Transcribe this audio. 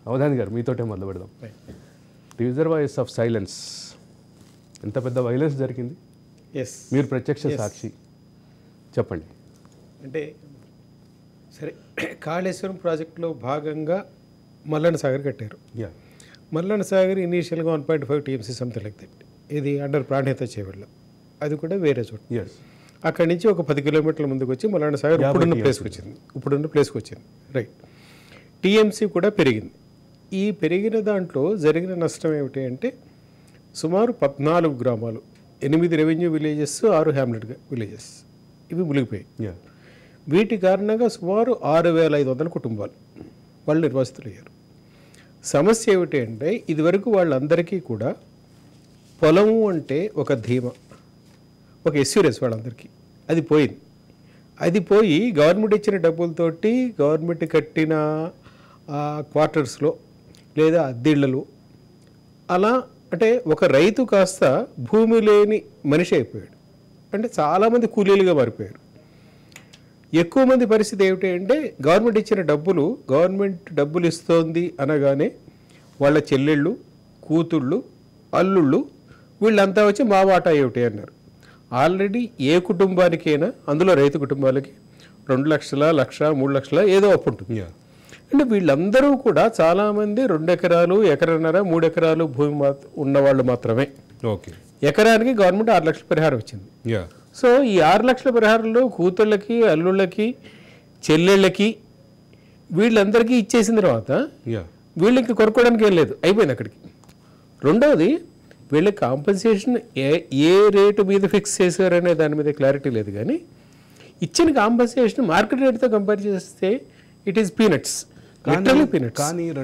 అవధాని గారు మీతోటే మొదలు పెడదాం. రిజర్వాయర్స్ ఆఫ్ సైలెన్స్, ఎంత పెద్ద వైలెన్స్ జరిగింది, మీరు ప్రత్యక్ష సాక్షి, చెప్పండి. అంటే సరే, కాళేశ్వరం ప్రాజెక్టులో భాగంగా మల్లన్న సాగర్ కట్టారు. మల్లన్న సాగర్ ఇనీషియల్గా 1.5 TMC సంథింగ్ లైక్ దట్, ఇది అండర్ ప్రాణహిత చేవెళ్ళ, అది కూడా వేరే చోట. అక్కడి నుంచి ఒక 10 కిలోమీటర్ల ముందుకు వచ్చి మల్లన్న సాగర్ ఇప్పుడున్న ప్లేస్కి వచ్చింది. రైట్. TMC కూడా పెరిగింది. ఈ పెరిగిన దాంట్లో జరిగిన నష్టం ఏమిటి అంటే సుమారు 14 గ్రామాలు, 8 రెవెన్యూ విలేజెస్, 6 హ్యామ్లెట్ విలేజెస్ ఇవి మునిగిపోయాయి. వీటి కారణంగా సుమారు 6,500 కుటుంబాలు వాళ్ళు నిర్వాసితులు అయ్యారు. సమస్య ఏమిటి అంటే ఇదివరకు వాళ్ళందరికీ కూడా పొలము అంటే ఒక ధీమా, ఒక ఎస్యూరెన్స్ వాళ్ళందరికీ. అది పోయింది. అది పోయి గవర్నమెంట్ ఇచ్చిన డబ్బులతోటి గవర్నమెంట్ కట్టిన క్వార్టర్స్లో లేదా అద్దెళ్లలో అలా, అంటే ఒక రైతు కాస్త భూమి లేని మనిషి అయిపోయాడు. అంటే చాలామంది కూలీలుగా మారిపోయారు. ఎక్కువ మంది పరిస్థితి ఏమిటి అంటే గవర్నమెంట్ ఇచ్చిన గవర్నమెంట్ డబ్బులు ఇస్తోంది అనగానే వాళ్ళ చెల్లెళ్ళు, కూతుళ్ళు, అల్లుళ్ళు వీళ్ళంతా వచ్చి మా వాటా ఏమిటి అన్నారు. ఆల్రెడీ ఏ కుటుంబానికైనా, అందులో రైతు కుటుంబాలకి 2 లక్షల, 1,00,000, 3 లక్షల ఏదో అప్పు ఉంటుంది. అంటే వీళ్ళందరూ కూడా చాలామంది 2 ఎకరాలు, 1.5 ఎకరాలు, 3 ఎకరాలు భూమి ఉన్నవాళ్ళు మాత్రమే. ఎకరానికి గవర్నమెంట్ 6 లక్షల పరిహారం ఇచ్చింది. సో ఈ 6 లక్షల పరిహారంలో కూతుళ్ళకి, అల్లుళ్ళకి, చెల్లెళ్ళకి వీళ్ళందరికీ ఇచ్చేసిన తర్వాత వీళ్ళకి కొనుక్కోవడానికి ఏం లేదు, అయిపోయింది అక్కడికి. రెండవది, వీళ్ళకి కాంపెన్సేషన్ ఏ రేటు మీద ఫిక్స్ చేశారనే దాని మీద క్లారిటీ లేదు. కానీ ఇచ్చిన కాంపెన్సేషన్ మార్కెట్ రేట్తో కంపేర్ చేస్తే it is peanuts, literally peanuts. కానీ